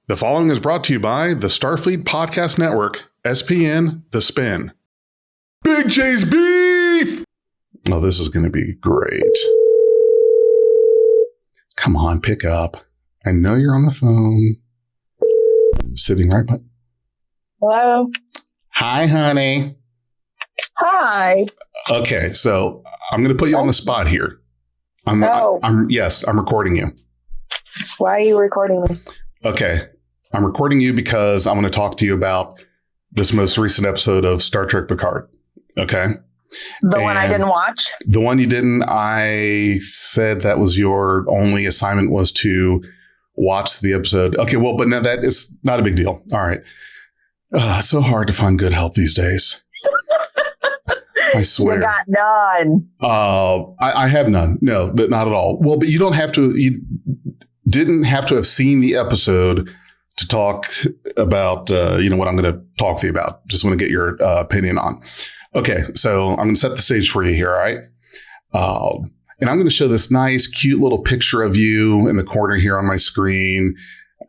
The following is brought to you by the Starfleet Podcast Network, SPN, The Spin. BigJ's Beef! Oh, this is going to be great. Come on, pick up. I know you're on the phone. Sitting right by... Hello? Hi, honey. Hi. Okay, so I'm going to put you on the spot here. I'm recording you. Why are you recording me? Okay, I'm recording you because I'm going to talk to you about this most recent episode of Star Trek Picard. Okay? The one I didn't watch? The one you didn't. I said that was your only assignment, was to watch the episode. Okay, well, but no, that is not a big deal. All right. So hard to find good help these days. I swear. You got none. I have none. No, but not at all. Well, but you didn't have to have seen the episode to talk about, what I'm going to talk to you about. Just want to get your opinion on. Okay, so I'm going to set the stage for you here, all right? And I'm going to show this nice, cute little picture of you in the corner here on my screen.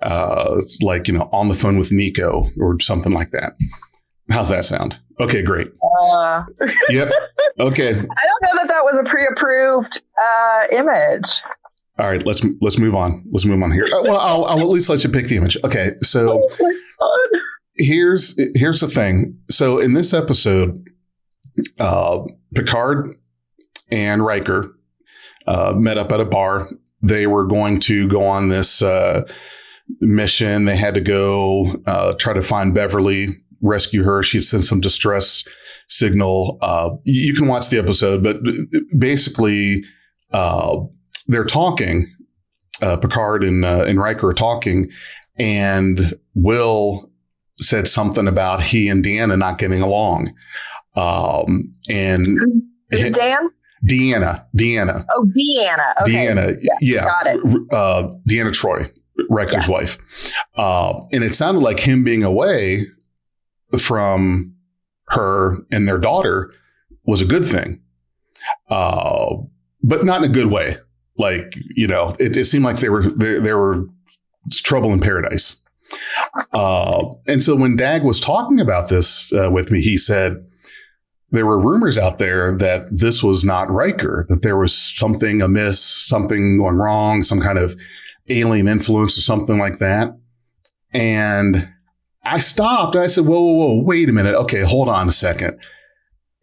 It's like, on the phone with Nico or something like that. How's that sound? Okay, great. Yep. Okay. I don't know that was a pre-approved image. All right, let's move on. Let's move on here. Well, I'll at least let you pick the image. Okay, so here's the thing. So in this episode, Picard and Riker met up at a bar. They were going to go on this mission. They had to go try to find Beverly, rescue her. She sent some distress signal. You can watch the episode, but basically, they're talking. Picard and Riker are talking, and Will said something about he and Deanna not getting along. And who's Dan? Deanna. Oh, Deanna. Okay. Deanna. Yeah. Got it. Deanna Troi, Riker's wife. And it sounded like him being away from her and their daughter was a good thing. But not in a good way. Like, it seemed like they were trouble in paradise. And so when Dag was talking about this with me, he said there were rumors out there that this was not Riker, that there was something amiss, something going wrong, some kind of alien influence or something like that. And I stopped and I said, whoa, wait a minute. Okay, hold on a second.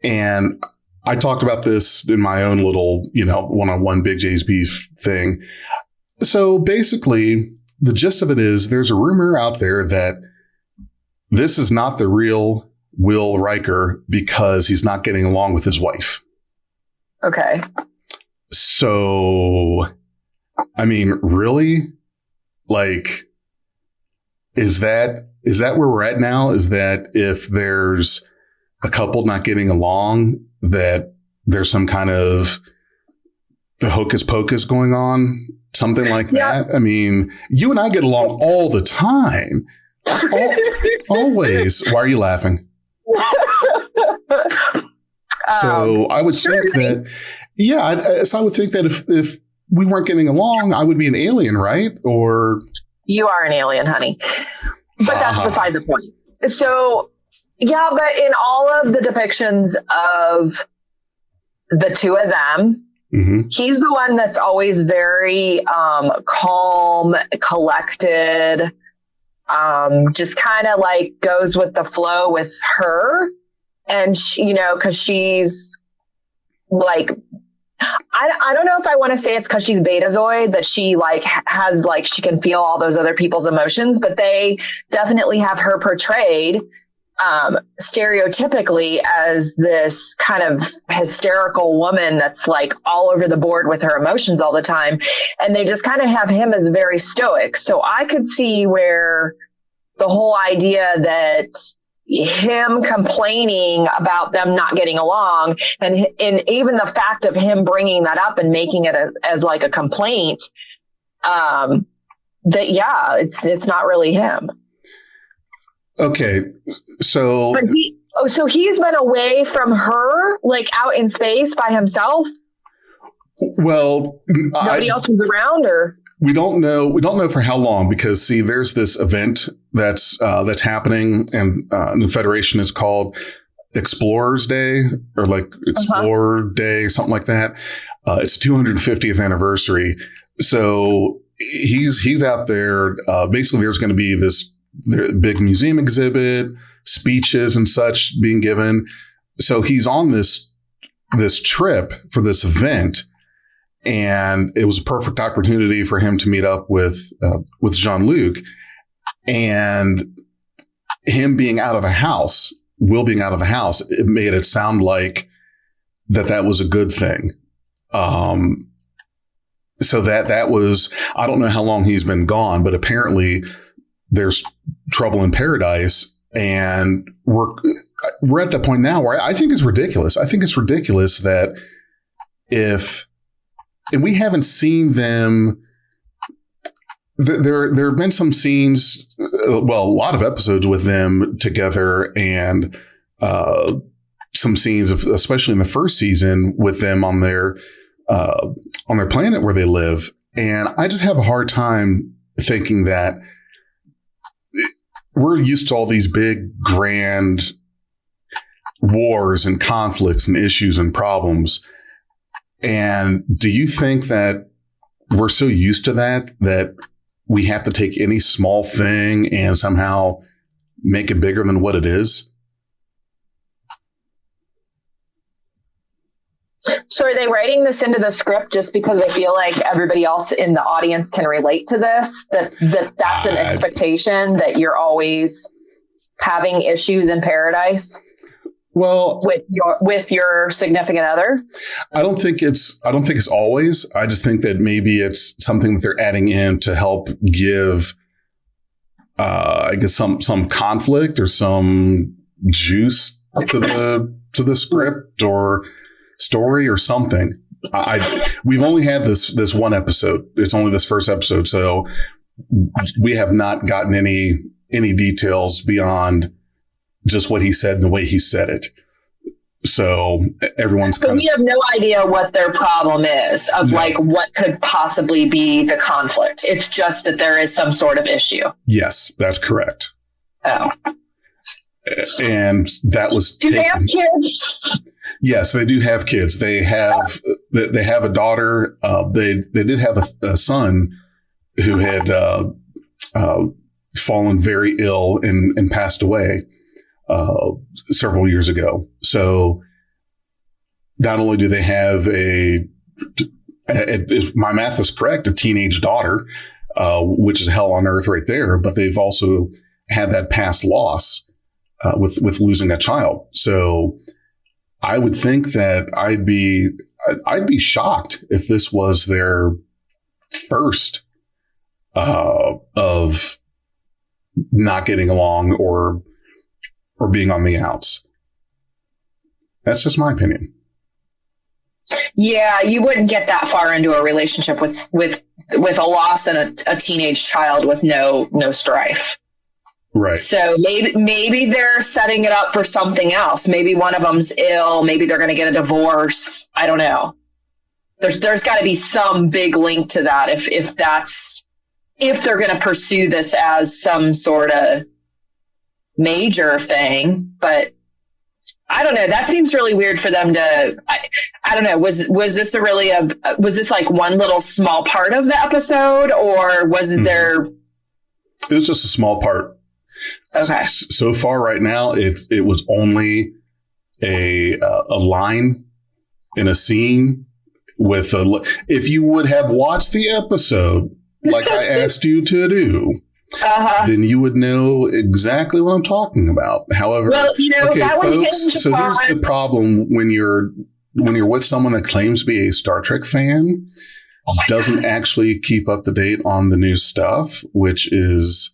And I talked about this in my own little, one-on-one BigJ's Beef thing. So basically, the gist of it is there's a rumor out there that this is not the real Will Riker because he's not getting along with his wife. Okay. So, I mean, really? Like, is that where we're at now? Is that if there's a couple not getting along, that there's some kind of the hocus pocus going on, something like that? I mean, you and I get along all the time. Always. Why are you laughing? So I would think that, so I would think that if we weren't getting along, I would be an alien, right? Or you are an alien, honey. But that's beside the point. So, yeah, but in all of the depictions of the two of them, he's the one that's always very calm, collected, just kind of like goes with the flow with her. And, because she's like, I don't know if I want to say it's because she's Betazoid that she has she can feel all those other people's emotions, but they definitely have her portrayed stereotypically as this kind of hysterical woman that's all over the board with her emotions all the time. And they just kind of have him as very stoic. So I could see where the whole idea that him complaining about them not getting along and even the fact of him bringing that up and making it as a complaint, it's not really him. Okay. So, so he's been away from her, out in space by himself. Well, nobody else was around, or We don't know. We don't know for how long, because see, there's this event that's happening, and the Federation is called Explorers Day, or like Explorer Day, something like that. It's 250th anniversary. So he's out there. Basically, there's going to be this big museum exhibit, speeches and such being given. So he's on this trip for this event. And it was a perfect opportunity for him to meet up with Jean-Luc, and him being out of the house, Will being out of the house, it made it sound like that was a good thing. So that was, I don't know how long he's been gone, but apparently there's trouble in paradise, and we're at that point now where I think it's ridiculous. I think it's ridiculous that and we haven't seen them. There have been some scenes, a lot of episodes with them together, and some scenes of, especially in the first season, with them on their planet where they live. And I just have a hard time thinking that we're used to all these big, grand wars and conflicts and issues and problems. And do you think that we're so used to that we have to take any small thing and somehow make it bigger than what it is? So are they writing this into the script just because they feel like everybody else in the audience can relate to this? That's an expectation, that you're always having issues in paradise? Well, with your significant other? I don't think it's always. I just think that maybe it's something that they're adding in to help give, I guess, some conflict or some juice to the script or story or something. We've only had this one episode. It's only this first episode, so we have not gotten any details beyond just what he said and the way he said it. So everyone's so we have no idea what their problem is of like what could possibly be the conflict. It's just that there is some sort of issue. Yes, that's correct. Oh. And that was Do they have kids? Yes, they do have kids. They have a daughter. They did have a son who had fallen very ill and passed away several years ago. So not only do they have if my math is correct, a teenage daughter, which is hell on earth right there, but they've also had that past loss with losing a child. So I would think that I'd be shocked if this was their first of not getting along or being on the outs. That's just my opinion. Yeah, you wouldn't get that far into a relationship with a loss and a teenage child with no strife. Right. So maybe they're setting it up for something else. Maybe one of them's ill. Maybe they're going to get a divorce. I don't know. There's got to be some big link to that if they're going to pursue this as some sort of major thing. But I don't know. That seems really weird for them to. I don't know. Was this was this like one little small part of the episode, or was there? It was just a small part. Okay. So far, right now, it was only a line in a scene with if you would have watched the episode like I asked you to do, then you would know exactly what I'm talking about. However, well, okay, that folks, so here's the problem when you're with someone that claims to be a Star Trek fan, doesn't actually keep up to date on the new stuff, which is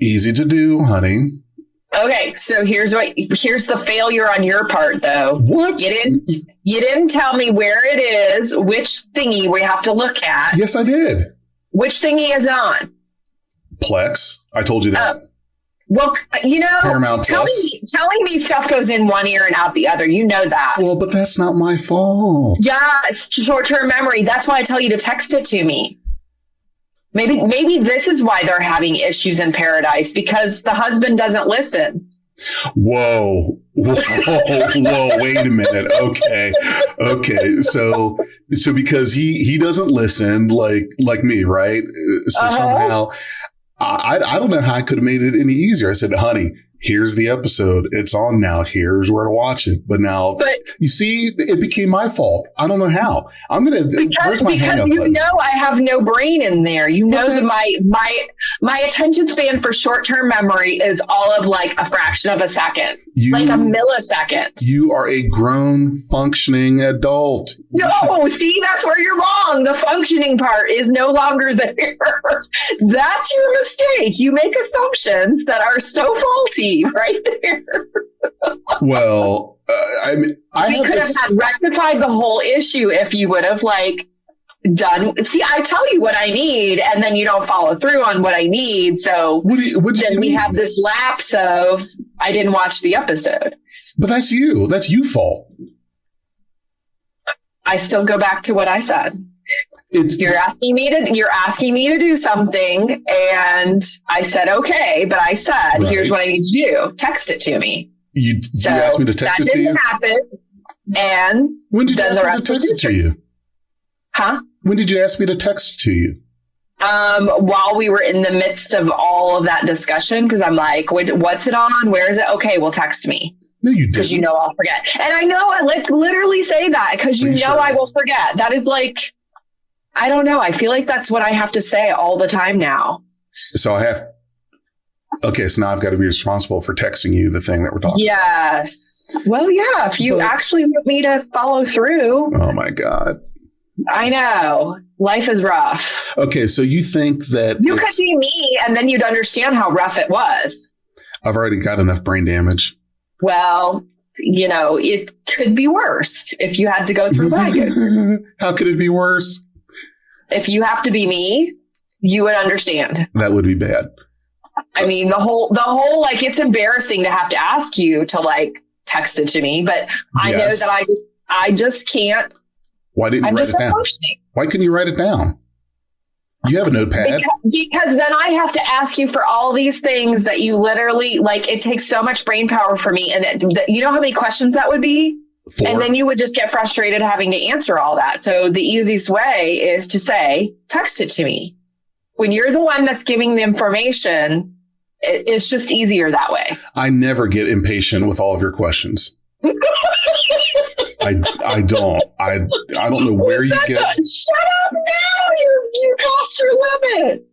easy to do, honey. Okay, so here's the failure on your part, though. What? You didn't tell me where it is, which thingy we have to look at. Yes, I did. Which thingy is on? Plex. I told you that. Well, Paramount telling me stuff goes in one ear and out the other. You know that. Well, but that's not my fault. Yeah, it's short-term memory. That's why I tell you to text it to me. Maybe this is why they're having issues in paradise, because the husband doesn't listen. Whoa, wait a minute. Okay. So because he doesn't listen like me, right? So somehow I don't know how I could have made it any easier. I said, honey, here's the episode. It's on now. Here's where to watch it. But now, you see, it became my fault. I don't know how. Where's my hang up button? I have no brain in there. You know that my attention span for short-term memory is all of like a fraction of a second, like a millisecond. You are a grown, functioning adult. No, see, that's where you're wrong. The functioning part is no longer there. That's your mistake. You make assumptions that are so faulty right there. Well, we could have rectified the whole issue if you would have done. See, I tell you what I need, and then you don't follow through on what I need. So then we have this lapse of I didn't watch the episode. But that's you. That's you fault. I still go back to what I said. You're asking me to do something, and I said okay, but I said here's what I need to do. Text it to me. You asked me to text it to you? That didn't happen. And when did you ask me to text it to you? Huh? When did you ask me to text it to you? While we were in the midst of all of that discussion, because I'm like, what's it on? Where is it? Okay, well, text me. No, you didn't. Because you know I'll forget. And I know I literally say that because you know I will forget. That is I don't know. I feel like that's what I have to say all the time now. So so now I've got to be responsible for texting you the thing that we're talking about. Yes. Well, yeah. If you actually want me to follow through. Oh, my God. I know. Life is rough. Okay. So you think that you could be me and then you'd understand how rough it was. I've already got enough brain damage. Well, it could be worse if you had to go through what I go. How could it be worse? If you have to be me, you would understand. That would be bad. I mean, the whole it's embarrassing to have to ask you to text it to me, but I know that I just can't. Why didn't you write it down? Why couldn't you write it down? You have a notepad. Because then I have to ask you for all these things that you literally it takes so much brain power for me. And you know how many questions that would be? 4. And then you would just get frustrated having to answer all that. So the easiest way is to say, text it to me. When you're the one that's giving the information, it's just easier that way. I never get impatient with all of your questions. I don't. I don't know where you get. Shut up now! You crossed your limit.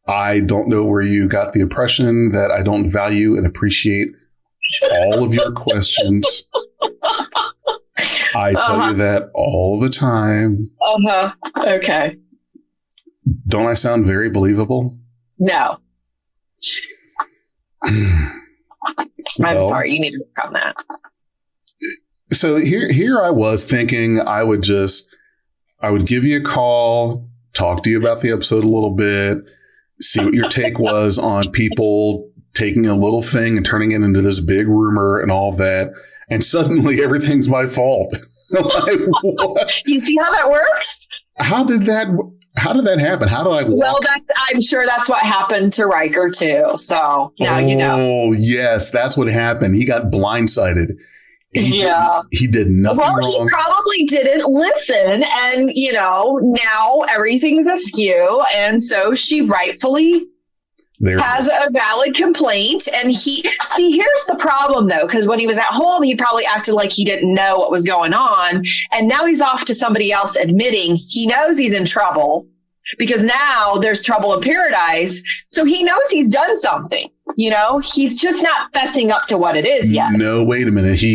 I don't know where you got the impression that I don't value and appreciate all of your questions. I tell you that all the time. Okay. Don't I sound very believable? No. I'm sorry. You need to work on that. So here I was thinking I would give you a call, talk to you about the episode a little bit, see what your take was on people taking a little thing and turning it into this big rumor and all of that. And suddenly everything's my fault. You see how that works? How did that happen? How did I walk? Well, I'm sure that's what happened to Riker too. So now you know. Oh, yes. That's what happened. He got blindsided. He did nothing wrong. Well, he probably didn't listen. And, now everything's askew. And so she rightfully has a valid complaint. And here's the problem, though, because when he was at home, he probably acted like he didn't know what was going on. And now he's off to somebody else admitting he knows he's in trouble because now there's trouble in paradise. So he knows he's done something. He's just not fessing up to what it is yet. No, wait a minute. So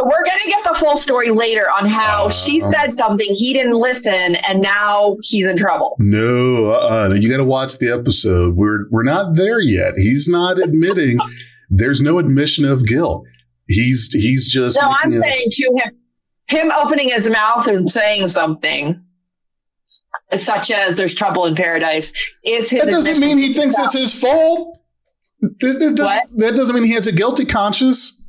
we're going to get the full story later on how she said something, he didn't listen, and now he's in trouble. No, you got to watch the episode. We're not there yet. He's not admitting. There's no admission of guilt. He's just. No, I'm saying to him opening his mouth and saying something, such as "there's trouble in paradise," is his. That doesn't mean he thinks it's his fault. That doesn't mean he has a guilty conscience.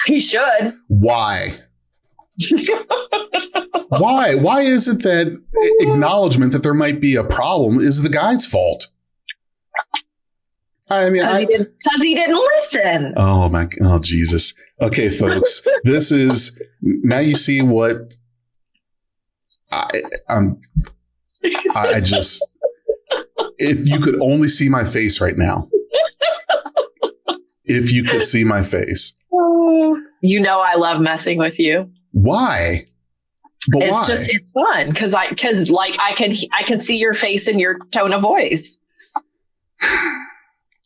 He should. Why? Why? Why is it that acknowledgement that there might be a problem is the guy's fault? I mean, because he didn't listen. Oh Jesus. Okay, folks, this is now you see what I just, if you could only see my face right now, if you could see my face. You know, I love messing with you. Why? But it's why? it's fun because I can see your face and your tone of voice.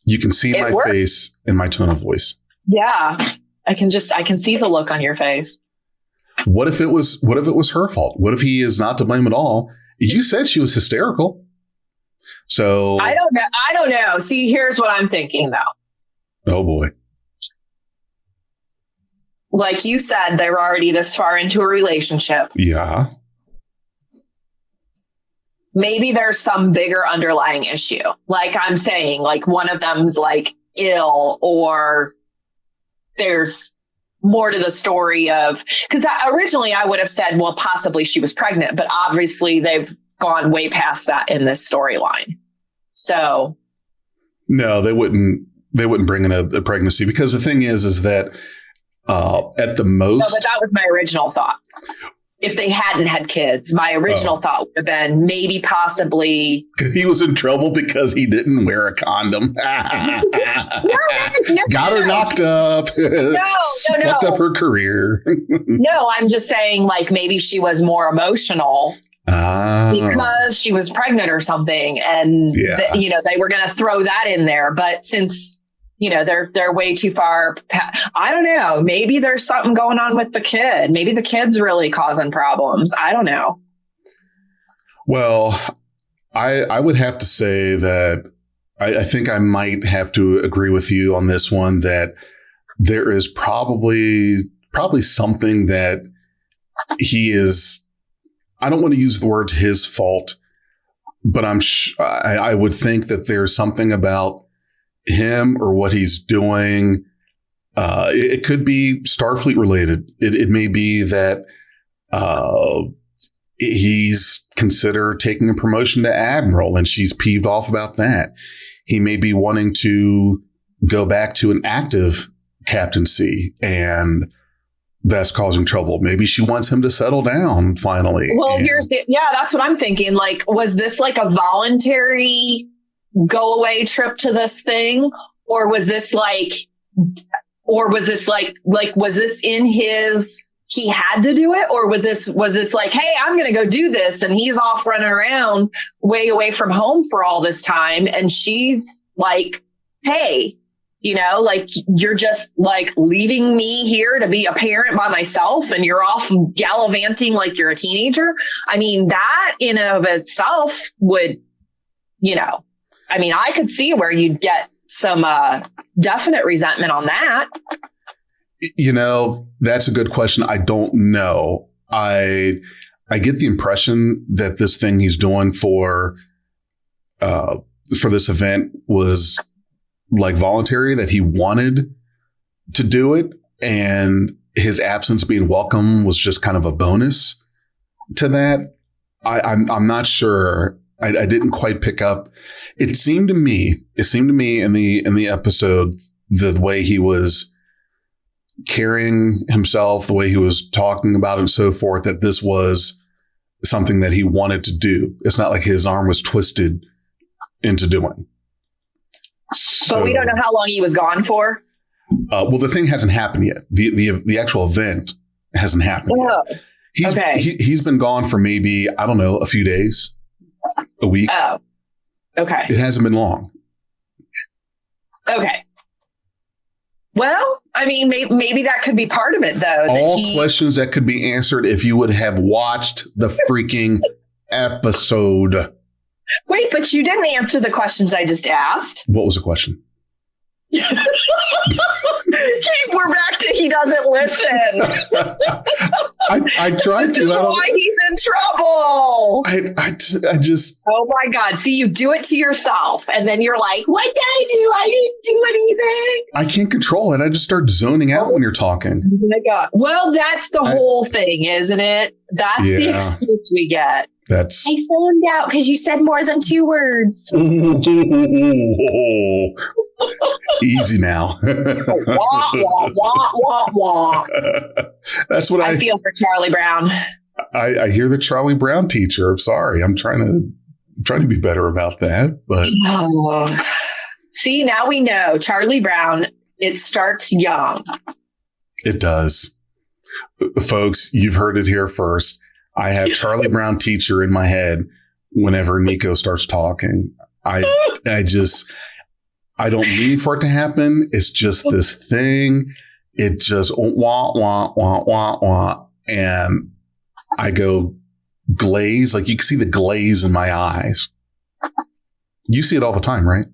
You can see my face and my tone of voice. Yeah. I can see the look on your face. What if it was her fault? What if he is not to blame at all? You said she was hysterical. So I don't know. See, here's what I'm thinking though. Oh boy. Like you said, they were already this far into a relationship. Yeah. Maybe there's some bigger underlying issue. Like I'm saying, like one of them's like ill, or there's more to the story of, because originally I would have said, well, possibly she was pregnant, but obviously they've gone way past that in this storyline. So. No, they wouldn't bring in a pregnancy, because the thing is that at the most. No, but that was my original thought. If they hadn't had kids, my original thought would have been maybe possibly. He was in trouble because he didn't wear a condom. No, Got her knocked up. No. Fucked up her career. No, I'm just saying like maybe she was more emotional because she was pregnant or something. And, they were going to throw that in there. But since, they're way too far. I don't know. Maybe there's something going on with the kid. Maybe the kid's really causing problems. I don't know. Well, I would have to say that I think I might have to agree with you on this one, that there is probably something that he is. I don't want to use the words his fault, but I would think that there's something about him or what he's doing. It could be Starfleet related. It may be that he's considered taking a promotion to admiral and she's peeved off about that. He may be wanting to go back to an active captaincy and that's causing trouble. Maybe she wants him to settle down finally. Well, that's what I'm thinking. Like, was this like a voluntary go away trip to this thing? Or was this in his, he had to do it? Or was this like, hey, I'm going to go do this. And he's off running around way away from home for all this time. And she's like, hey, like you're just like leaving me here to be a parent by myself and you're off gallivanting like you're a teenager. I mean, that in and of itself would, I could see where you'd get some definite resentment on that. That's a good question. I don't know. I get the impression that this thing he's doing for this event was like voluntary, that he wanted to do it, and his absence being welcome was just kind of a bonus to that. I'm not sure. I didn't quite pick up. It seemed to me in the episode, the way he was carrying himself, the way he was talking about it and so forth, that this was something that he wanted to do. It's not like his arm was twisted into doing. So, but we don't know how long he was gone for. Well, the thing hasn't happened yet. The actual event hasn't happened yet. He's been gone for maybe, I don't know, a few days, a week. Oh, okay. It hasn't been long. Okay. Well, maybe that could be part of it, though. All questions that could be answered if you would have watched the freaking episode. Wait, but you didn't answer the questions I just asked. What was the question? We're back to he doesn't listen. I tried to. That's why he's in trouble. I just. Oh my God! See, you do it to yourself, and then you're like, "What did I do? I didn't do anything." I can't control it. I just start zoning out when you're talking. Oh my God! Well, that's the whole thing, isn't it? That's the excuse we get. I zoned out because you said more than 2 words. Easy now. Wah, wah, wah, wah, wah. That's what I feel for Charlie Brown. I hear the Charlie Brown teacher. I'm sorry. I'm trying to be better about that. But see, now we know Charlie Brown. It starts young. It does, folks. You've heard it here first. I have Charlie Brown teacher in my head whenever Nico starts talking. I don't mean for it to happen. It's just this thing. It just wah, wah, wah, wah, wah. And I go glaze. Like you can see the glaze in my eyes. You see it all the time, right?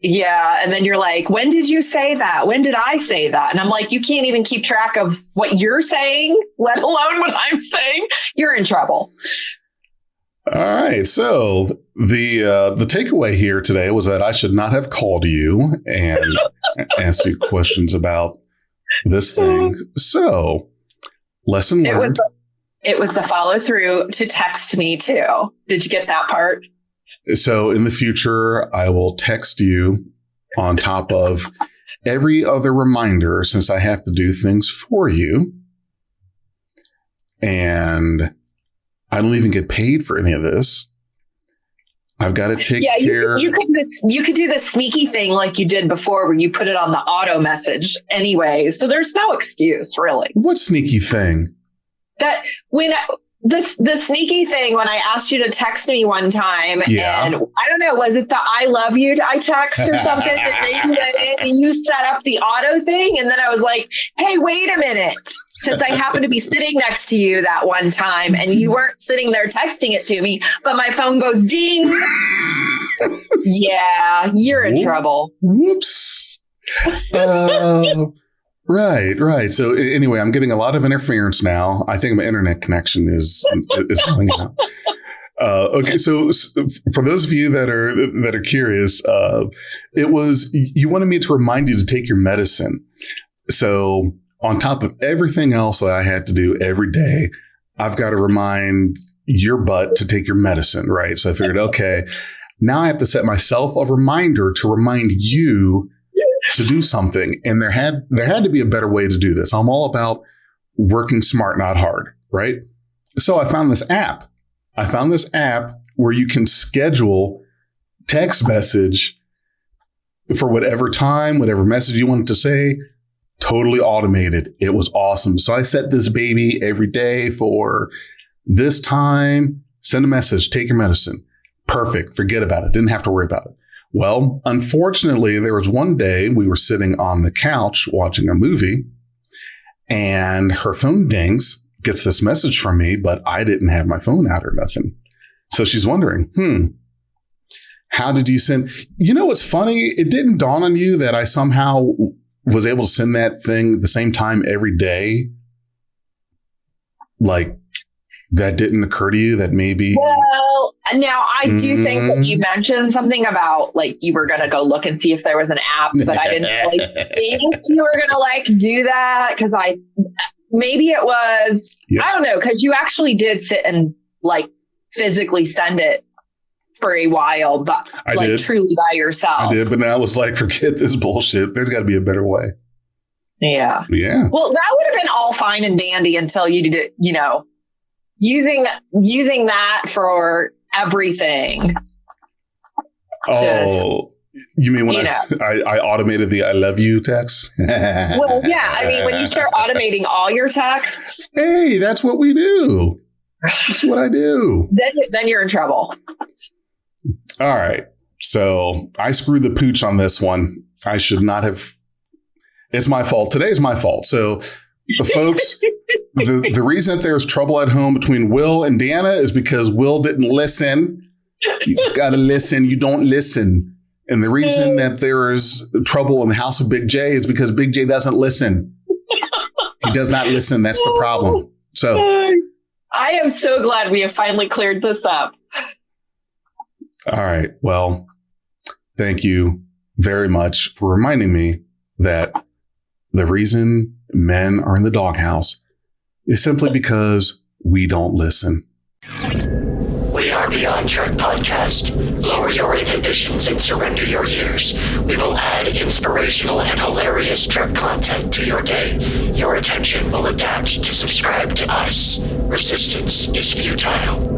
Yeah. And then you're like, when did you say that? When did I say that? And I'm like, you can't even keep track of what you're saying, let alone what I'm saying. You're in trouble. All right. So the takeaway here today was that I should not have called you and asked you questions about this thing. So lesson learned. It was the follow through to text me too. Did you get that part? So in the future, I will text you on top of every other reminder since I have to do things for you. And I don't even get paid for any of this. I've got to take care. You could do the sneaky thing like you did before where you put it on the auto message anyway. So there's no excuse, really. What sneaky thing? That when the sneaky thing when I asked you to text me one time, and I don't know, was it the I love you I text or something and you set up the auto thing, and then I was like, hey, wait a minute, since I happened to be sitting next to you that one time and you weren't sitting there texting it to me, but my phone goes ding. Yeah, you're in trouble. Whoops. Right. So anyway, I'm getting a lot of interference now. I think my internet connection is going out. Okay, so for those of you that are curious, it was you wanted me to remind you to take your medicine. So on top of everything else that I had to do every day, I've got to remind your butt to take your medicine, right? So I figured, okay, now I have to set myself a reminder to remind you to do something. And there had to be a better way to do this. I'm all about working smart, not hard, right? So I found this app. Where you can schedule text message for whatever time, whatever message you wanted to say, totally automated. It was awesome. So I set this baby every day for this time, send a message, take your medicine. Perfect. Forget about it. Didn't have to worry about it. Well, unfortunately, there was one day we were sitting on the couch watching a movie and her phone dings, gets this message from me, but I didn't have my phone out or nothing. So she's wondering, how did you send? You know what's funny? It didn't dawn on you that I somehow was able to send that thing the same time every day. Like that didn't occur to you that maybe. Well, now I do think that you mentioned something about like you were going to go look and see if there was an app, but I didn't really think you were going to like do that because maybe it was, I don't know, because you actually did sit and like physically send it for a while, but truly by yourself. I did, but now I was like, forget this bullshit. There's got to be a better way. Yeah. Yeah. Well, that would have been all fine and dandy until you did it, using that for everything. Oh, you mean when I automated the I love you text? Well, yeah. I mean, when you start automating all your texts. Hey, that's what we do. That's what I do. Then you're in trouble. All right. So I screwed the pooch on this one. I should not have. It's my fault. Today's my fault. So the folks, the reason that there's trouble at home between Will and Deanna is because Will didn't listen. You've got to listen. You don't listen. And the reason that there is trouble in the house of Big J is because Big J doesn't listen. He does not listen. That's the problem. So I am so glad we have finally cleared this up. All right. Well, thank you very much for reminding me that the reason men are in the doghouse is simply because we don't listen. We are Beyond Trek Podcast. Lower your inhibitions and surrender your years. We will add inspirational and hilarious Trek content to your day. Your attention will adapt to subscribe to us. Resistance is futile.